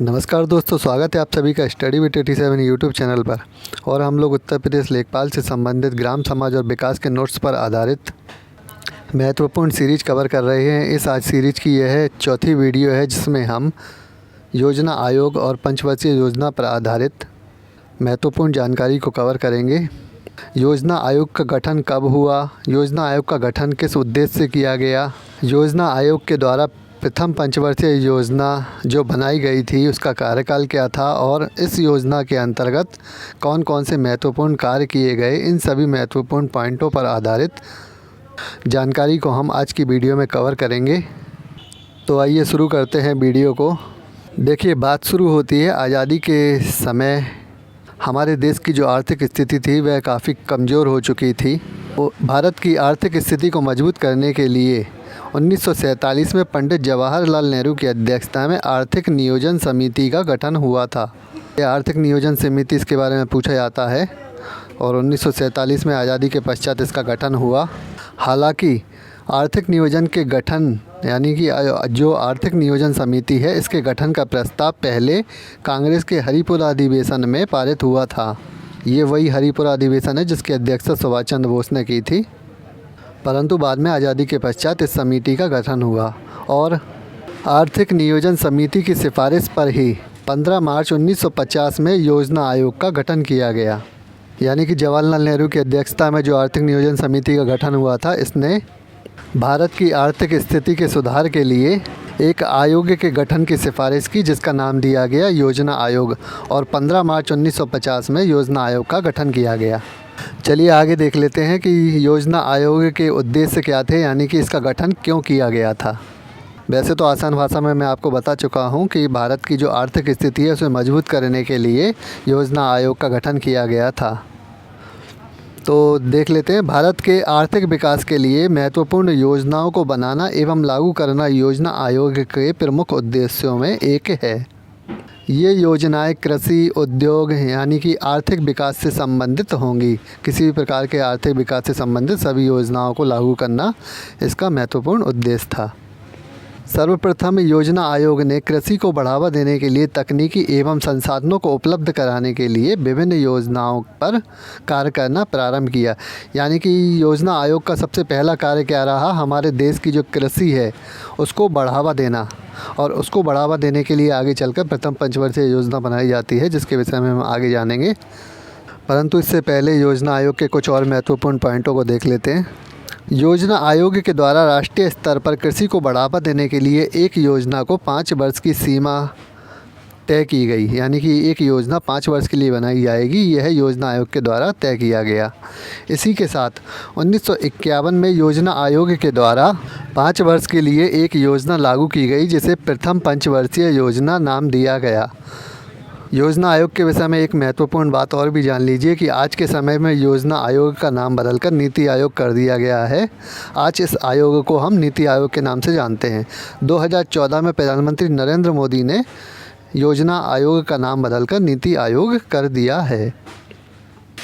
नमस्कार दोस्तों, स्वागत है आप सभी का स्टडी विद 87 यूट्यूब चैनल पर। और हम लोग उत्तर प्रदेश लेखपाल से संबंधित ग्राम समाज और विकास के नोट्स पर आधारित महत्वपूर्ण सीरीज कवर कर रहे हैं। इस आज सीरीज की यह चौथी वीडियो है, जिसमें हम योजना आयोग और पंचवर्षीय योजना पर आधारित महत्वपूर्ण जानकारी को कवर करेंगे। योजना आयोग का गठन कब हुआ, योजना आयोग का गठन किस उद्देश्य से किया गया, योजना आयोग के द्वारा प्रथम पंचवर्षीय योजना जो बनाई गई थी उसका कार्यकाल क्या था, और इस योजना के अंतर्गत कौन कौन से महत्वपूर्ण कार्य किए गए, इन सभी महत्वपूर्ण पॉइंटों पर आधारित जानकारी को हम आज की वीडियो में कवर करेंगे। तो आइए शुरू करते हैं वीडियो को। देखिए, बात शुरू होती है आज़ादी के समय। हमारे देश की जो आर्थिक स्थिति थी वह काफ़ी कमज़ोर हो चुकी थी। भारत की आर्थिक स्थिति को मजबूत करने के लिए 1947 में पंडित जवाहरलाल नेहरू की अध्यक्षता में आर्थिक नियोजन समिति का गठन हुआ था। यह आर्थिक नियोजन समिति, इसके बारे में पूछा जाता है, और 1947 में आज़ादी के पश्चात इसका गठन हुआ। हालांकि आर्थिक नियोजन के गठन यानी कि जो आर्थिक नियोजन समिति है, इसके गठन का प्रस्ताव पहले कांग्रेस के हरिपुरा अधिवेशन में पारित हुआ था। ये वही हरिपुरा अधिवेशन है जिसकी अध्यक्षता सुभाष चंद्र बोस ने की थी। परंतु बाद में आज़ादी के पश्चात इस समिति का गठन हुआ, और आर्थिक नियोजन समिति की सिफारिश पर ही 15 मार्च 1950 में योजना आयोग का गठन किया गया। यानी कि जवाहरलाल नेहरू की अध्यक्षता में जो आर्थिक नियोजन समिति का गठन हुआ था, इसने भारत की आर्थिक स्थिति के सुधार के लिए एक आयोग के गठन की सिफारिश की, जिसका नाम दिया गया योजना आयोग, और 15 मार्च 1950 में योजना आयोग का गठन किया गया। चलिए आगे देख लेते हैं कि योजना आयोग के उद्देश्य क्या थे, यानी कि इसका गठन क्यों किया गया था। वैसे तो आसान भाषा में मैं आपको बता चुका हूं कि भारत की जो आर्थिक स्थिति है उसे मजबूत करने के लिए योजना आयोग का गठन किया गया था। तो देख लेते हैं, भारत के आर्थिक विकास के लिए महत्वपूर्ण योजनाओं को बनाना एवं लागू करना योजना आयोग के प्रमुख उद्देश्यों में एक है। ये योजनाएं कृषि, उद्योग यानी कि आर्थिक विकास से संबंधित होंगी। किसी भी प्रकार के आर्थिक विकास से संबंधित सभी योजनाओं को लागू करना इसका महत्वपूर्ण उद्देश्य था। सर्वप्रथम योजना आयोग ने कृषि को बढ़ावा देने के लिए तकनीकी एवं संसाधनों को उपलब्ध कराने के लिए विभिन्न योजनाओं पर कार्य करना प्रारंभ किया। यानी कि योजना आयोग का सबसे पहला कार्य क्या रहा, हमारे देश की जो कृषि है उसको बढ़ावा देना, और उसको बढ़ावा देने के लिए आगे चलकर प्रथम पंचवर्षीय योजना बनाई जाती है, जिसके विषय में हम आगे जानेंगे। परंतु इससे पहले योजना आयोग के कुछ और महत्वपूर्ण पॉइंटों को देख लेते हैं। योजना आयोग के द्वारा राष्ट्रीय स्तर पर कृषि को बढ़ावा देने के लिए एक योजना को 5 वर्ष की सीमा तय की गई। यानी कि एक योजना 5 वर्ष के लिए बनाई जाएगी, यह योजना आयोग के द्वारा तय किया गया। इसी के साथ 1951 में योजना आयोग के द्वारा 5 वर्ष के लिए एक योजना लागू की गई, जिसे प्रथम पंचवर्षीय योजना नाम दिया गया। योजना आयोग के विषय में एक महत्वपूर्ण बात और भी जान लीजिए कि आज के समय में योजना आयोग का नाम बदलकर नीति आयोग कर दिया गया है। आज इस आयोग को हम नीति आयोग के नाम से जानते हैं। 2014 में प्रधानमंत्री नरेंद्र मोदी ने योजना आयोग का नाम बदलकर नीति आयोग कर दिया है।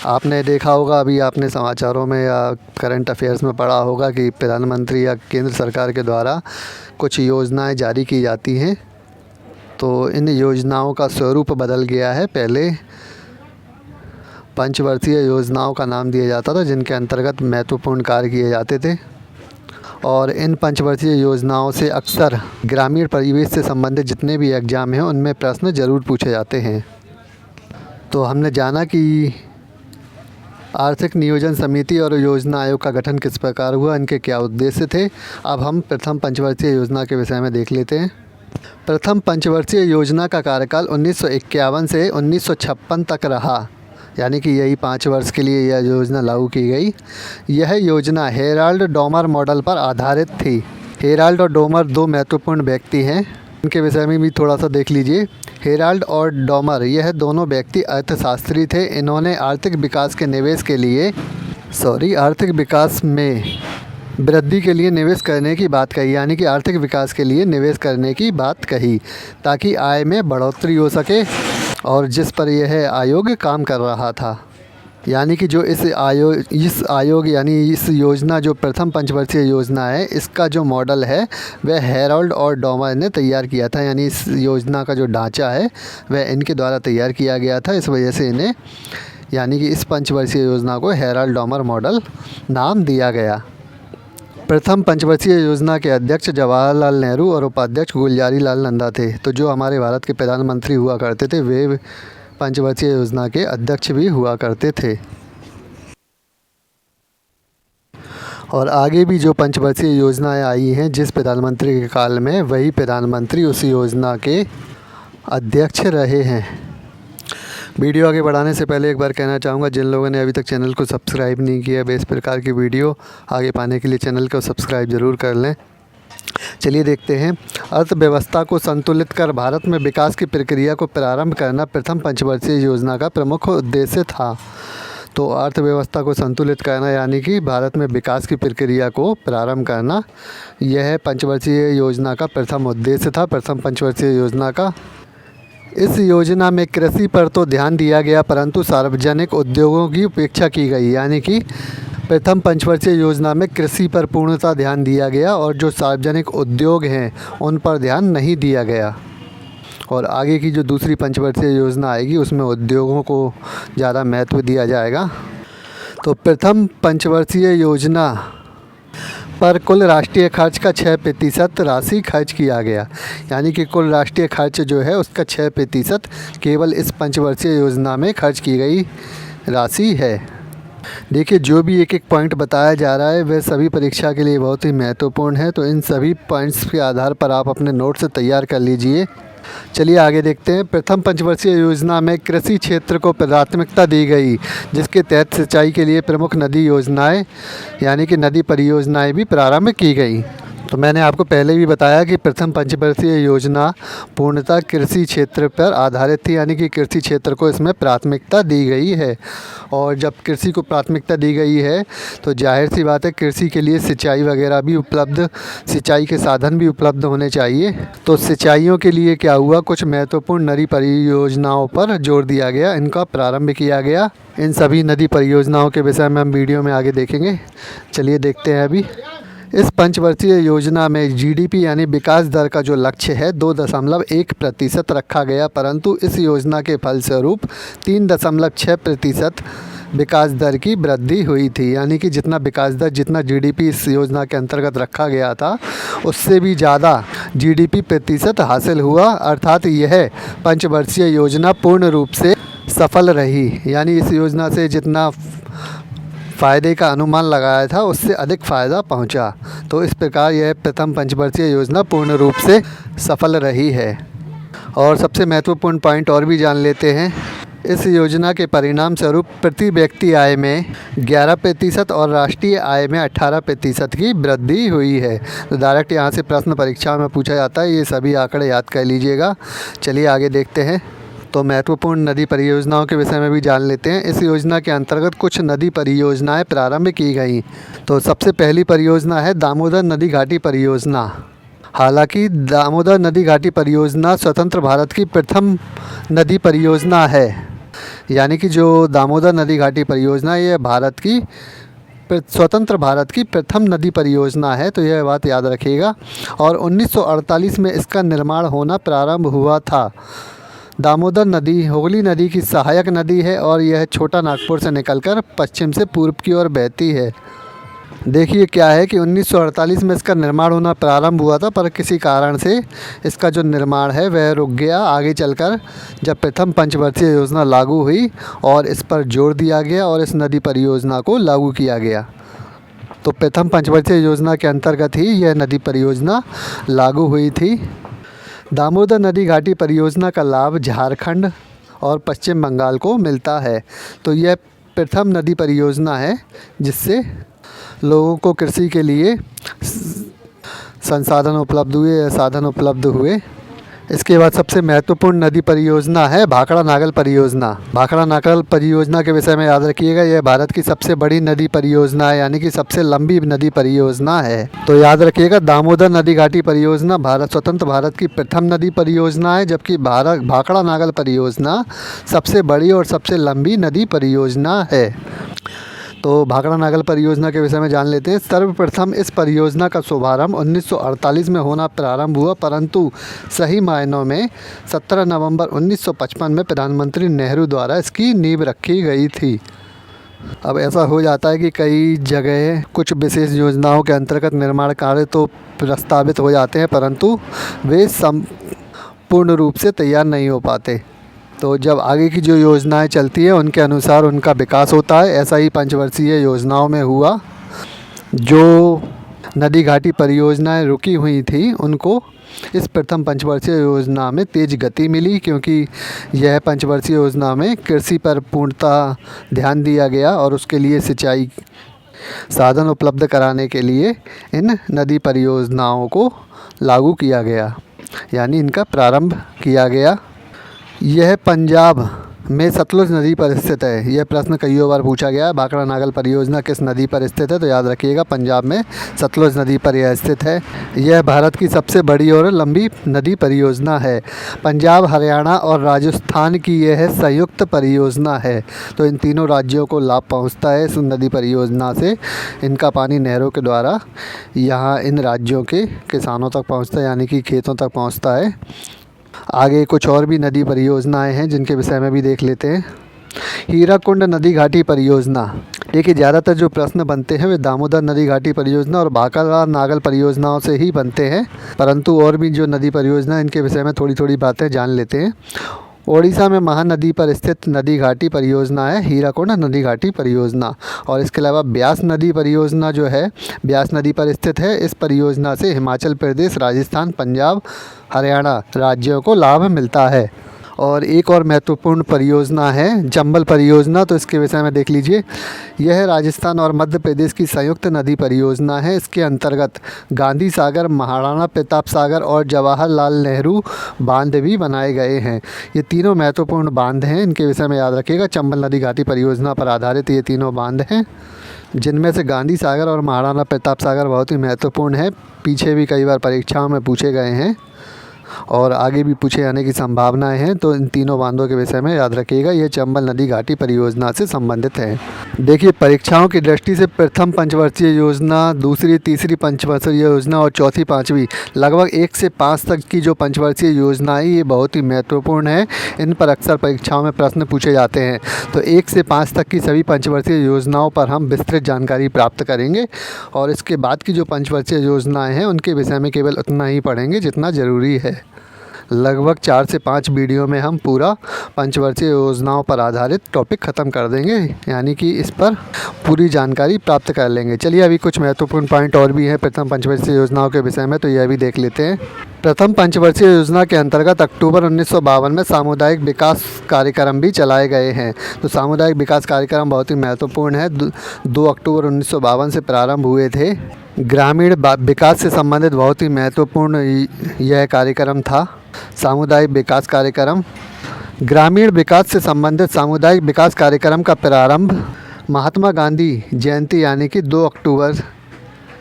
आपने देखा होगा, अभी आपने समाचारों में या करंट अफेयर्स में पढ़ा होगा कि प्रधानमंत्री या केंद्र सरकार के द्वारा कुछ योजनाएँ जारी की जाती हैं। तो इन योजनाओं का स्वरूप बदल गया है। पहले पंचवर्षीय योजनाओं का नाम दिया जाता था, जिनके अंतर्गत महत्वपूर्ण कार्य किए जाते थे, और इन पंचवर्षीय योजनाओं से अक्सर ग्रामीण परिवेश से संबंधित जितने भी एग्ज़ाम हैं उनमें प्रश्न ज़रूर पूछे जाते हैं। तो हमने जाना कि आर्थिक नियोजन समिति और योजना आयोग का गठन किस प्रकार हुआ, इनके क्या उद्देश्य थे। अब हम प्रथम पंचवर्षीय योजना के विषय में देख लेते हैं। प्रथम पंचवर्षीय योजना का कार्यकाल 1951 से 1956 तक रहा। यानी कि यही 5 वर्ष के लिए यह योजना लागू की गई। यह योजना हेराल्ड डोमर मॉडल पर आधारित थी। हेराल्ड और डोमर 2 महत्वपूर्ण व्यक्ति हैं, इनके विषय में भी थोड़ा सा देख लीजिए। हेराल्ड और डोमर, यह दोनों व्यक्ति अर्थशास्त्री थे। इन्होंने आर्थिक विकास में वृद्धि के लिए निवेश करने की बात कही। यानी कि आर्थिक विकास के लिए निवेश करने की बात कही, ताकि आय में बढ़ोतरी हो सके, और जिस पर यह आयोग काम कर रहा था। यानी कि जो इस आयोग यानी इस योजना जो प्रथम पंचवर्षीय योजना है, इसका जो मॉडल है वह हेरोल्ड और डॉमर ने तैयार किया था। यानी इस योजना का जो ढांचा है वह इनके द्वारा तैयार किया गया था। इस वजह से इन्हें यानी कि इस पंचवर्षीय योजना को हेरोल्ड डॉमर मॉडल नाम दिया गया। प्रथम पंचवर्षीय योजना के अध्यक्ष जवाहरलाल नेहरू और उपाध्यक्ष गुलजारी लाल नंदा थे। तो जो हमारे भारत के प्रधानमंत्री हुआ करते थे वे पंचवर्षीय योजना के अध्यक्ष भी हुआ करते थे। और आगे भी जो पंचवर्षीय योजनाएं आई हैं जिस प्रधानमंत्री के काल में, वही प्रधानमंत्री उस योजना के अध्यक्ष रहे हैं। वीडियो आगे बढ़ाने से पहले एक बार कहना चाहूँगा, जिन लोगों ने अभी तक चैनल को सब्सक्राइब नहीं किया है, इस प्रकार की वीडियो आगे पाने के लिए चैनल को सब्सक्राइब ज़रूर कर लें। चलिए देखते हैं। अर्थव्यवस्था को संतुलित कर भारत में विकास की प्रक्रिया को प्रारंभ करना प्रथम पंचवर्षीय योजना का प्रमुख उद्देश्य था। तो अर्थव्यवस्था को संतुलित करना यानी कि भारत में विकास की प्रक्रिया को प्रारंभ करना, यह पंचवर्षीय योजना का प्रथम उद्देश्य था, प्रथम पंचवर्षीय योजना का। इस योजना में कृषि पर तो ध्यान दिया गया परंतु सार्वजनिक उद्योगों की उपेक्षा की गई। यानी कि प्रथम पंचवर्षीय योजना में कृषि पर पूर्णतः ध्यान दिया गया और जो सार्वजनिक उद्योग हैं उन पर ध्यान नहीं दिया गया। और आगे की जो दूसरी पंचवर्षीय योजना आएगी उसमें उद्योगों को ज़्यादा महत्व दिया जाएगा। तो प्रथम पंचवर्षीय योजना पर कुल राष्ट्रीय खर्च का 6% राशि खर्च किया गया। यानी कि कुल राष्ट्रीय खर्च जो है उसका 6% केवल इस पंचवर्षीय योजना में खर्च की गई राशि है। देखिए, जो भी एक एक पॉइंट बताया जा रहा है वह सभी परीक्षा के लिए बहुत ही महत्वपूर्ण है। तो इन सभी पॉइंट्स के आधार पर आप अपने नोट्स तैयार कर लीजिए। चलिए आगे देखते हैं। प्रथम पंचवर्षीय योजना में कृषि क्षेत्र को प्राथमिकता दी गई, जिसके तहत सिंचाई के लिए प्रमुख नदी योजनाएं यानी कि नदी परियोजनाएं भी प्रारंभ की गई। तो मैंने आपको पहले भी बताया कि प्रथम पंचवर्षीय योजना पूर्णतः कृषि क्षेत्र पर आधारित थी, यानी कि कृषि क्षेत्र को इसमें प्राथमिकता दी गई है। और जब कृषि को प्राथमिकता दी गई है तो जाहिर सी बात है कृषि के लिए सिंचाई वगैरह भी उपलब्ध, सिंचाई के साधन भी उपलब्ध होने चाहिए। तो सिंचाइयों के लिए क्या हुआ, कुछ महत्वपूर्ण नदी परियोजनाओं पर जोर दिया गया, इनका प्रारंभ किया गया। इन सभी नदी परियोजनाओं के विषय में हम वीडियो में आगे देखेंगे। चलिए देखते हैं। अभी इस पंचवर्षीय योजना में जीडीपी यानी विकास दर का जो लक्ष्य है 2.1% रखा गया, परंतु इस योजना के फलस्वरूप 3.6% विकास दर की वृद्धि हुई थी। यानी कि जितना विकास दर, जितना जीडीपी इस योजना के अंतर्गत रखा गया था उससे भी ज़्यादा जीडीपी प्रतिशत हासिल हुआ। अर्थात यह पंचवर्षीय योजना पूर्ण रूप से सफल रही। यानी इस योजना से जितना फ़ायदे का अनुमान लगाया था उससे अधिक फ़ायदा पहुंचा। तो इस प्रकार यह प्रथम पंचवर्षीय योजना पूर्ण रूप से सफल रही है। और सबसे महत्वपूर्ण पॉइंट और भी जान लेते हैं। इस योजना के परिणाम स्वरूप प्रति व्यक्ति आय में 11% और राष्ट्रीय आय में 18% की वृद्धि हुई है। तो डायरेक्ट यहाँ से प्रश्न परीक्षा में पूछा जाता है, ये सभी आंकड़े याद कर लीजिएगा। चलिए आगे देखते हैं। तो महत्वपूर्ण नदी परियोजनाओं के विषय में भी जान लेते हैं। इस योजना के अंतर्गत कुछ नदी परियोजनाएं प्रारंभ की गई। तो सबसे पहली परियोजना है दामोदर नदी घाटी परियोजना। हालांकि दामोदर नदी घाटी परियोजना स्वतंत्र भारत की प्रथम नदी परियोजना है। यानी कि जो दामोदर नदी घाटी परियोजना ये भारत की स्वतंत्र भारत की प्रथम नदी परियोजना है। तो यह बात याद रखिएगा। और 1948 में इसका निर्माण होना प्रारंभ हुआ था। दामोदर नदी हुगली नदी की सहायक नदी है और यह छोटा नागपुर से निकलकर पश्चिम से पूर्व की ओर बहती है। देखिए क्या है कि 1948 में इसका निर्माण होना प्रारंभ हुआ था, पर किसी कारण से इसका जो निर्माण है वह रुक गया। आगे चलकर जब प्रथम पंचवर्षीय योजना लागू हुई और इस पर जोर दिया गया और इस नदी परियोजना को लागू किया गया, तो प्रथम पंचवर्षीय योजना के अंतर्गत ही यह नदी परियोजना लागू हुई थी। दामोदर नदी घाटी परियोजना का लाभ झारखंड और पश्चिम बंगाल को मिलता है। तो यह प्रथम नदी परियोजना है जिससे लोगों को कृषि के लिए संसाधन उपलब्ध हुए या साधन उपलब्ध हुए। इसके बाद सबसे महत्वपूर्ण नदी परियोजना है भाखड़ा नागल परियोजना। भाखड़ा नागल परियोजना के विषय में याद रखिएगा, यह भारत की सबसे बड़ी नदी परियोजना है, यानी कि सबसे लंबी नदी परियोजना है। तो याद रखिएगा, दामोदर नदी घाटी परियोजना स्वतंत्र भारत की प्रथम नदी परियोजना है, जबकि भाखड़ा नागल परियोजना सबसे बड़ी और सबसे लंबी नदी परियोजना है। तो भाखड़ा नागल परियोजना के विषय में जान लेते हैं। सर्वप्रथम इस परियोजना का शुभारंभ 1948 में होना प्रारंभ हुआ, परंतु सही मायनों में 17 नवंबर 1955 में प्रधानमंत्री नेहरू द्वारा इसकी नींव रखी गई थी। अब ऐसा हो जाता है कि कई जगह कुछ विशेष योजनाओं के अंतर्गत निर्माण कार्य तो प्रस्तावित हो जाते हैं, परंतु वे पूर्ण रूप से तैयार नहीं हो पाते। तो जब आगे की जो योजनाएं चलती है उनके अनुसार उनका विकास होता है। ऐसा ही पंचवर्षीय योजनाओं में हुआ। जो नदी घाटी परियोजनाएं रुकी हुई थी उनको इस प्रथम पंचवर्षीय योजना में तेज़ गति मिली, क्योंकि यह पंचवर्षीय योजना में कृषि पर पूर्णतः ध्यान दिया गया और उसके लिए सिंचाई साधन उपलब्ध कराने के लिए इन नदी परियोजनाओं को लागू किया गया, यानी इनका प्रारंभ किया गया। यह पंजाब में सतलुज नदी पर स्थित है। यह प्रश्न कई बार पूछा गया है, भाखड़ा नागल परियोजना किस नदी पर स्थित है? तो याद रखिएगा, पंजाब में सतलुज नदी पर यह स्थित है। यह भारत की सबसे बड़ी और लंबी नदी परियोजना है। पंजाब, हरियाणा और राजस्थान की यह संयुक्त परियोजना है। तो इन तीनों राज्यों को लाभ पहुंचता है इस नदी परियोजना से। इनका पानी नहरों के द्वारा यहाँ इन राज्यों के किसानों तक पहुँचता है, यानी कि खेतों तक पहुँचता है। आगे कुछ और भी नदी परियोजनाएं हैं जिनके विषय में भी देख लेते हैं। हीराकुंड नदी घाटी परियोजना। देखिए, ज़्यादातर जो प्रश्न बनते हैं वे दामोदर नदी घाटी परियोजना और भाखड़ा नागल परियोजनाओं से ही बनते हैं, परंतु और भी जो नदी परियोजना इनके विषय में थोड़ी थोड़ी बातें जान लेते हैं। ओडिशा में महानदी पर स्थित नदी घाटी परियोजना है हीराकुंड नदी घाटी परियोजना। और इसके अलावा ब्यास नदी परियोजना जो है ब्यास नदी पर स्थित है। इस परियोजना से हिमाचल प्रदेश, राजस्थान, पंजाब, हरियाणा राज्यों को लाभ मिलता है। और एक और महत्वपूर्ण परियोजना है चंबल परियोजना। तो इसके विषय में देख लीजिए, यह राजस्थान और मध्य प्रदेश की संयुक्त नदी परियोजना है। इसके अंतर्गत गांधी सागर, महाराणा प्रताप सागर और जवाहरलाल नेहरू बांध भी बनाए गए हैं। ये तीनों महत्वपूर्ण बांध हैं, इनके विषय में याद रखिएगा। चंबल नदी घाटी परियोजना पर आधारित ये तीनों बांध हैं, जिनमें से गांधी सागर और महाराणा प्रताप सागर बहुत ही महत्वपूर्ण है। पीछे भी कई बार परीक्षाओं में पूछे गए हैं और आगे भी पूछे जाने की संभावनाएं हैं। तो इन तीनों बांधों के विषय में याद रखिएगा, ये चंबल नदी घाटी परियोजना से संबंधित है। देखिए, परीक्षाओं की दृष्टि से प्रथम पंचवर्षीय योजना, दूसरी तीसरी पंचवर्षीय योजना और चौथी पाँचवीं लगभग 1 से 5 तक की जो पंचवर्षीय योजना है ये बहुत ही महत्वपूर्ण है। इन पर अक्सर परीक्षाओं में प्रश्न पूछे जाते हैं। तो 1 से 5 तक की सभी पंचवर्षीय योजनाओं पर हम विस्तृत जानकारी प्राप्त करेंगे और इसके बाद की जो पंचवर्षीय योजनाएँ हैं उनके विषय में केवल उतना ही पढ़ेंगे जितना ज़रूरी है। लगभग 4 से 5 वीडियो में हम पूरा पंचवर्षीय योजनाओं पर आधारित टॉपिक ख़त्म कर देंगे, यानी कि इस पर पूरी जानकारी प्राप्त कर लेंगे। चलिए, अभी कुछ महत्वपूर्ण पॉइंट और भी हैं प्रथम पंचवर्षीय योजनाओं के विषय में, तो यह भी देख लेते हैं। प्रथम पंचवर्षीय योजना के अंतर्गत अक्टूबर 1952 में सामुदायिक विकास कार्यक्रम भी चलाए गए हैं। तो सामुदायिक विकास कार्यक्रम बहुत ही महत्वपूर्ण है। 2 अक्टूबर 1952 से प्रारंभ हुए थे। ग्रामीण विकास से संबंधित बहुत ही महत्वपूर्ण यह कार्यक्रम था। सामुदायिक विकास कार्यक्रम, ग्रामीण विकास से संबंधित सामुदायिक विकास कार्यक्रम का प्रारंभ महात्मा गांधी जयंती यानी कि 2 अक्टूबर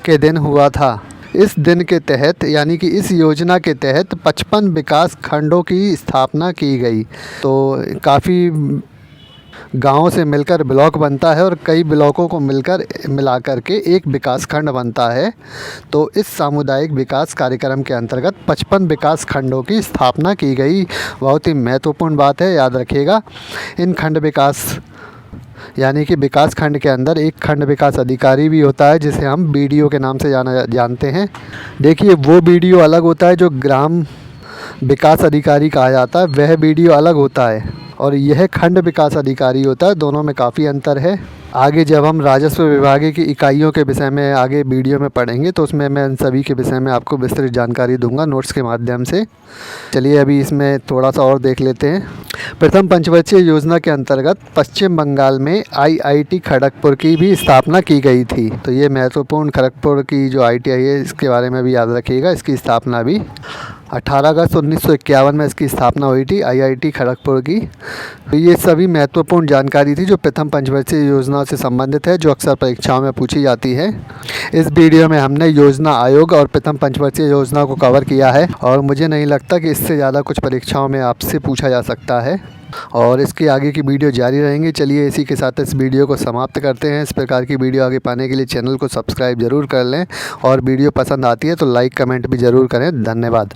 के दिन हुआ था। इस दिन के तहत यानी कि इस योजना के तहत 55 विकास खंडों की स्थापना की गई। तो काफ़ी गाँव से मिलकर ब्लॉक बनता है और कई ब्लॉकों को मिलाकर के एक विकास खंड बनता है। तो इस सामुदायिक विकास कार्यक्रम के अंतर्गत 55 विकास खंडों की स्थापना की गई। बहुत ही महत्वपूर्ण बात है, याद रखिएगा। इन खंड विकास यानी कि विकास खंड के अंदर एक खंड विकास अधिकारी भी होता है, जिसे हम BDO के नाम से जानते हैं। देखिए, वो BDO अलग होता है जो ग्राम विकास अधिकारी कहा जाता है, वह BDO अलग होता है और यह खंड विकास अधिकारी होता है। दोनों में काफ़ी अंतर है। आगे जब हम राजस्व विभाग की इकाइयों के विषय में आगे वीडियो में पढ़ेंगे तो उसमें मैं इन सभी के विषय में आपको विस्तृत जानकारी दूंगा नोट्स के माध्यम से। चलिए, अभी इसमें थोड़ा सा और देख लेते हैं। प्रथम पंचवर्षीय योजना के अंतर्गत पश्चिम बंगाल में IIT खड़गपुर की भी स्थापना की गई थी। तो ये महत्वपूर्ण, खड़गपुर की जो IIT है इसके बारे में भी याद रखिएगा, इसकी स्थापना भी 18 अगस्त 1951 में इसकी स्थापना हुई थी IIT खड़गपुर की। तो ये सभी महत्वपूर्ण जानकारी थी जो प्रथम पंचवर्षीय योजना से संबंधित है, जो अक्सर परीक्षाओं में पूछी जाती है। इस वीडियो में हमने योजना आयोग और प्रथम पंचवर्षीय योजना को कवर किया है और मुझे नहीं लगता कि इससे ज़्यादा कुछ परीक्षाओं में आपसे पूछा जा सकता है और इसके आगे की वीडियो जारी रहेंगी। चलिए इसी के साथ इस वीडियो को समाप्त करते हैं। इस प्रकार की वीडियो आगे पाने के लिए चैनल को सब्सक्राइब ज़रूर कर लें और वीडियो पसंद आती है तो लाइक कमेंट भी ज़रूर करें। धन्यवाद।